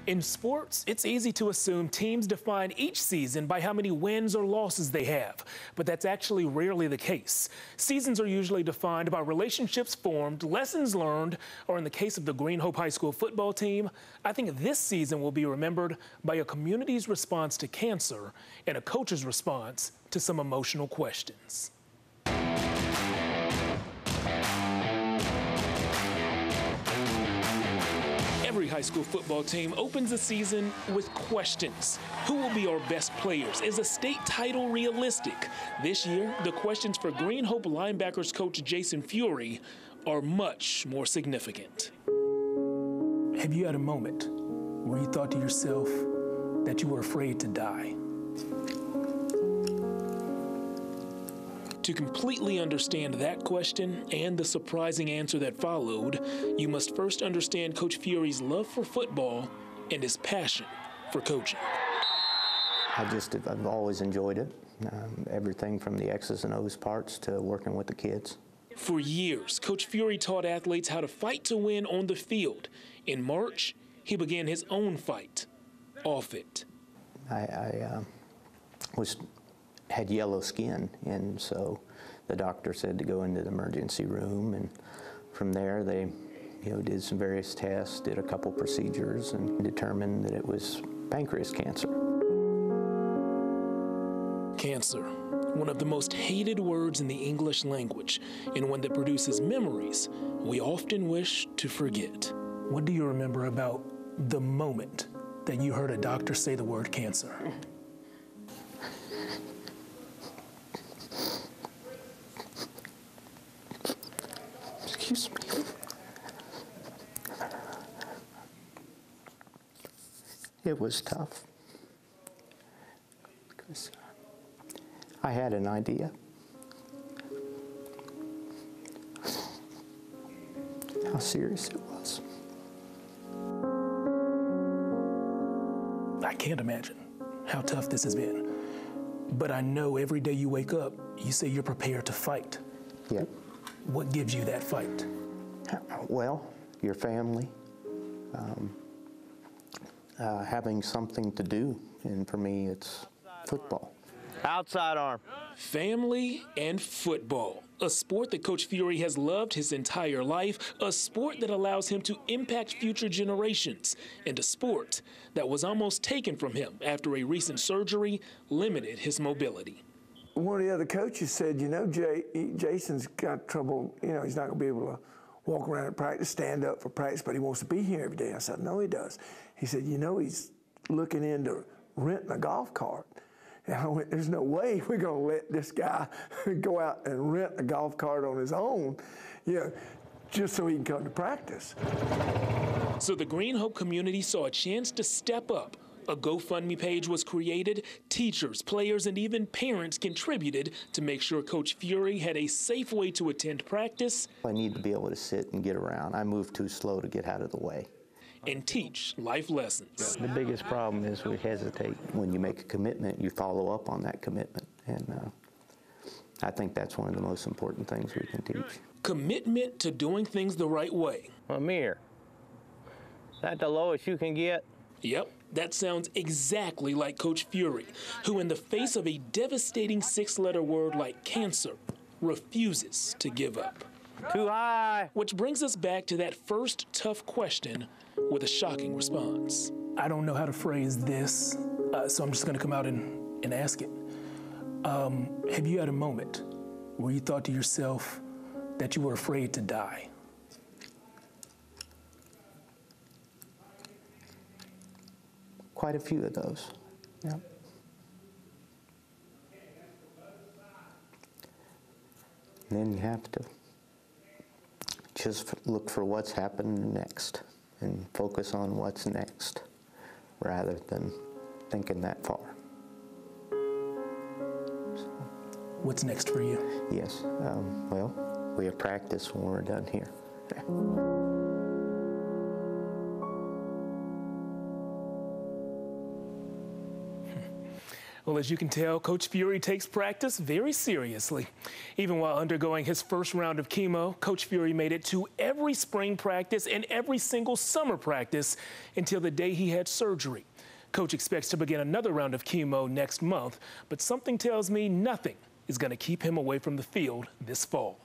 In sports, it's easy to assume teams define each season by how many wins or losses they have, but that's actually rarely the case. Seasons are usually defined by relationships formed, lessons learned, or in the case of the Green Hope High School football team, I think this season will be remembered by a community's response to cancer and a coach's response to some emotional questions. Every high school football team opens the season with questions. Who will be our best players? Is a state title realistic? This year, the questions for Green Hope linebackers coach Jason Furrie are much more significant. Have you had a moment where you thought to yourself that you were afraid to die? To completely understand that question and the surprising answer that followed, you must first understand Coach Furrie's love for football and his passion for coaching. I've always enjoyed it, everything from the X's and O's parts to working with the kids. For years, Coach Furrie taught athletes how to fight to win on the field. In March, he began his own fight off it. I had yellow skin, and so the doctor said to go into the emergency room, and from there they did some various tests, did a couple procedures, and determined that it was pancreas cancer. Cancer, one of the most hated words in the English language, and one that produces memories we often wish to forget. What do you remember about the moment that you heard a doctor say the word cancer? Excuse me. It was tough because I had an idea. How serious it was. I can't imagine how tough this has been. But I know every day you wake up, you say you're prepared to fight. Yep. What gives you that fight? Well, your family, having something to do, and for me, it's football. Outside arm. Family and football, a sport that Coach Furrie has loved his entire life, a sport that allows him to impact future generations, and a sport that was almost taken from him after a recent surgery limited his mobility. One of the other coaches said, Jason's got trouble, he's not going to be able to walk around at practice, stand up for practice, but he wants to be here every day. I said, no, he does. He said, he's looking into renting a golf cart. And I went, there's no way we're going to let this guy go out and rent a golf cart on his own, just so he can come to practice. So the Green Hope community saw a chance to step up. A GoFundMe page was created. Teachers, players, and even parents contributed to make sure Coach Furrie had a safe way to attend practice. I need to be able to sit and get around. I move too slow to get out of the way. And teach life lessons. The biggest problem is we hesitate. When you make a commitment, you follow up on that commitment. And I think that's one of the most important things we can teach. Commitment to doing things the right way. Amir, is that the lowest you can get? Yep, that sounds exactly like Coach Furrie, who in the face of a devastating 6-letter word like cancer, refuses to give up. Too high. Which brings us back to that first tough question with a shocking response. I don't know how to phrase this, so I'm just gonna come out and ask it. Have you had a moment where you thought to yourself that you were afraid to die? Quite a few of those, yeah. And then you have to just look for what's happening next and focus on what's next rather than thinking that far. So, what's next for you? Yes, well, we have practice when we're done here. Well, as you can tell, Coach Furrie takes practice very seriously. Even while undergoing his first round of chemo, Coach Furrie made it to every spring practice and every single summer practice until the day he had surgery. Coach expects to begin another round of chemo next month, but something tells me nothing is going to keep him away from the field this fall.